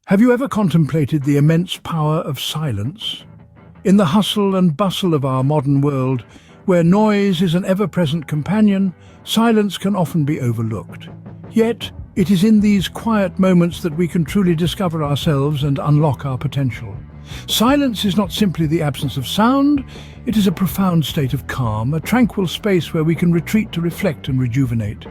Have you ever contemplated the immense power of silence? In the hustle and bustle of our modern world, where noise is an ever-present companion, silence can often be overlooked. Yet, it is in these quiet moments that we can truly discover ourselves and unlock our potential. Silence is not simply the absence of sound, it is a profound state of calm, a tranquil space where we can retreat to reflect and rejuvenate.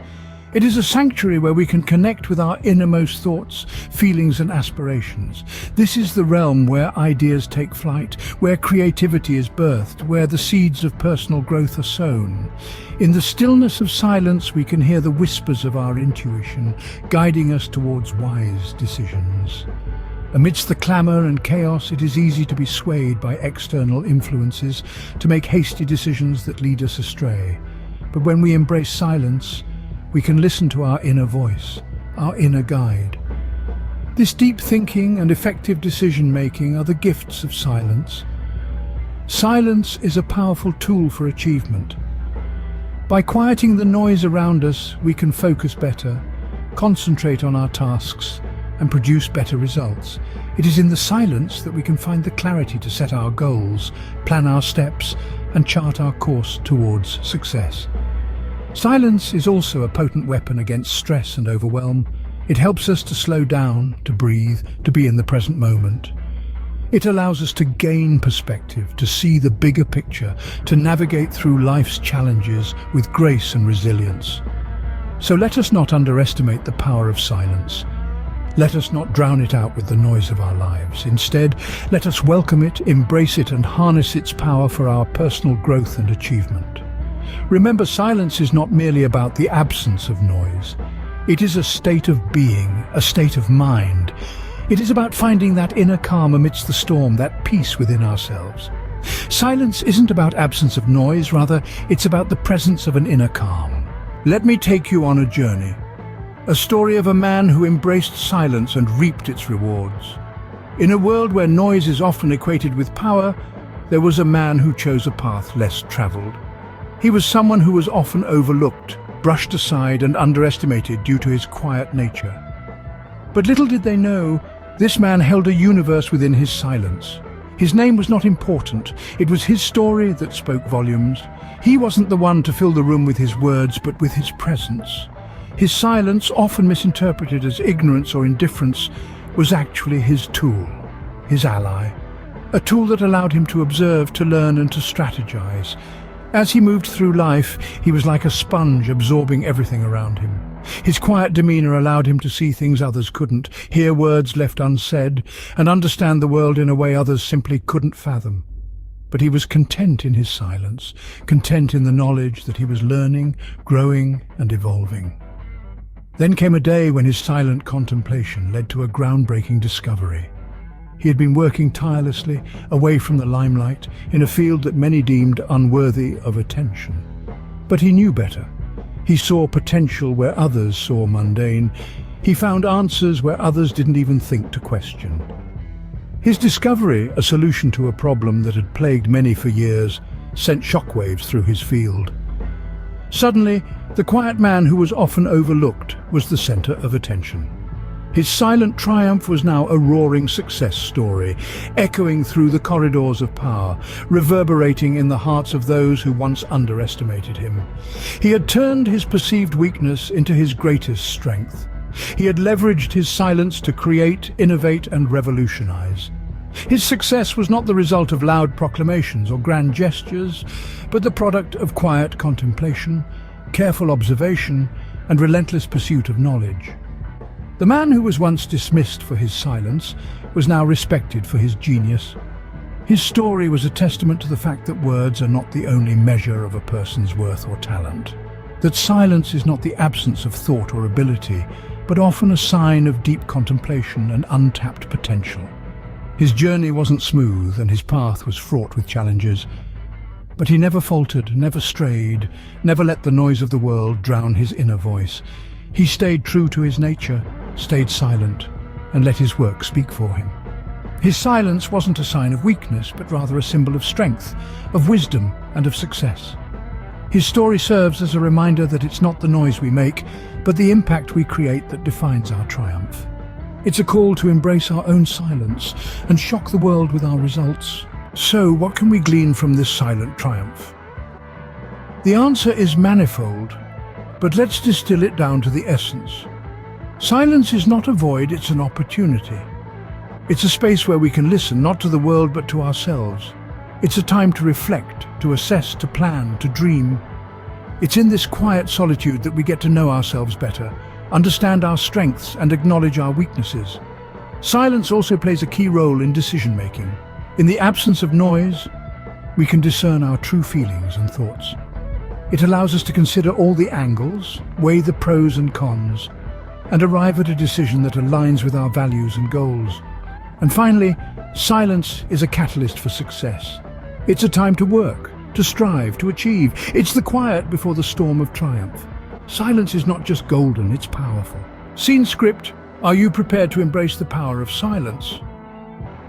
It is a sanctuary where we can connect with our innermost thoughts, feelings and aspirations. This is the realm where ideas take flight, where creativity is birthed, where the seeds of personal growth are sown. In the stillness of silence, we can hear the whispers of our intuition, guiding us towards wise decisions. Amidst the clamour and chaos, it is easy to be swayed by external influences, to make hasty decisions that lead us astray. But when we embrace silence, we can listen to our inner voice, our inner guide. This deep thinking and effective decision-making are the gifts of silence. Silence is a powerful tool for achievement. By quieting the noise around us, we can focus better, concentrate on our tasks, and produce better results. It is in the silence that we can find the clarity to set our goals, plan our steps, and chart our course towards success. Silence is also a potent weapon against stress and overwhelm. It helps us to slow down, to breathe, to be in the present moment. It allows us to gain perspective, to see the bigger picture, to navigate through life's challenges with grace and resilience. So let us not underestimate the power of silence. Let us not drown it out with the noise of our lives. Instead, let us welcome it, embrace it, and harness its power for our personal growth and achievement. Remember, silence is not merely about the absence of noise. It is a state of being, a state of mind. It is about finding that inner calm amidst the storm, that peace within ourselves. Silence isn't about absence of noise, rather, it's about the presence of an inner calm. Let me take you on a journey. A story of a man who embraced silence and reaped its rewards. In a world where noise is often equated with power, there was a man who chose a path less traveled. He was someone who was often overlooked, brushed aside and underestimated due to his quiet nature. But little did they know, this man held a universe within his silence. His name was not important, it was his story that spoke volumes. He wasn't the one to fill the room with his words, but with his presence. His silence, often misinterpreted as ignorance or indifference, was actually his tool, his ally. A tool that allowed him to observe, to learn and to strategize. As he moved through life, he was like a sponge absorbing everything around him. His quiet demeanor allowed him to see things others couldn't, hear words left unsaid, and understand the world in a way others simply couldn't fathom. But he was content in his silence, content in the knowledge that he was learning, growing, and evolving. Then came a day when his silent contemplation led to a groundbreaking discovery. He had been working tirelessly, away from the limelight, in a field that many deemed unworthy of attention. But he knew better. He saw potential where others saw mundane. He found answers where others didn't even think to question. His discovery, a solution to a problem that had plagued many for years, sent shockwaves through his field. Suddenly, the quiet man who was often overlooked was the center of attention. His silent triumph was now a roaring success story, echoing through the corridors of power, reverberating in the hearts of those who once underestimated him. He had turned his perceived weakness into his greatest strength. He had leveraged his silence to create, innovate, and revolutionize. His success was not the result of loud proclamations or grand gestures, but the product of quiet contemplation, careful observation, and relentless pursuit of knowledge. The man who was once dismissed for his silence was now respected for his genius. His story was a testament to the fact that words are not the only measure of a person's worth or talent. That silence is not the absence of thought or ability, but often a sign of deep contemplation and untapped potential. His journey wasn't smooth and his path was fraught with challenges. But he never faltered, never strayed, never let the noise of the world drown his inner voice. He stayed true to his nature, stayed silent, and let his work speak for him. His silence wasn't a sign of weakness, but rather a symbol of strength, of wisdom, and of success. His story serves as a reminder that it's not the noise we make, but the impact we create that defines our triumph. It's a call to embrace our own silence and shock the world with our results. So, what can we glean from this silent triumph? The answer is manifold, but let's distill it down to the essence. Silence is not a void, it's an opportunity. It's a space where we can listen, not to the world, but to ourselves. It's a time to reflect, to assess, to plan, to dream. It's in this quiet solitude that we get to know ourselves better, understand our strengths, and acknowledge our weaknesses. Silence also plays a key role in decision-making. In the absence of noise, we can discern our true feelings and thoughts. It allows us to consider all the angles, weigh the pros and cons, and arrive at a decision that aligns with our values and goals. And finally, silence is a catalyst for success. It's a time to work, to strive, to achieve. It's the quiet before the storm of triumph. Silence is not just golden, it's powerful. Scene script, are you prepared to embrace the power of silence?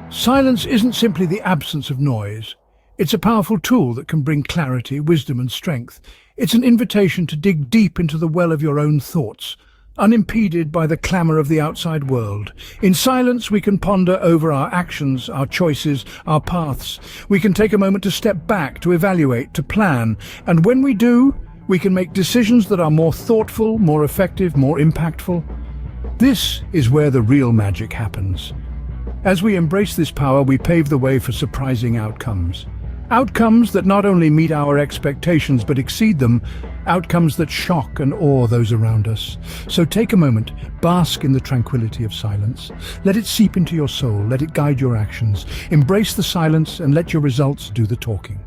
Silence isn't simply the absence of noise. It's a powerful tool that can bring clarity, wisdom, and strength. It's an invitation to dig deep into the well of your own thoughts, unimpeded by the clamor of the outside world. In silence, we can ponder over our actions, our choices, our paths. We can take a moment to step back, to evaluate, to plan. And when we do, we can make decisions that are more thoughtful, more effective, more impactful. This is where the real magic happens. As we embrace this power, we pave the way for surprising outcomes. Outcomes that not only meet our expectations but exceed them, outcomes that shock and awe those around us. So take a moment, bask in the tranquility of silence. Let it seep into your soul, let it guide your actions. Embrace the silence and let your results do the talking.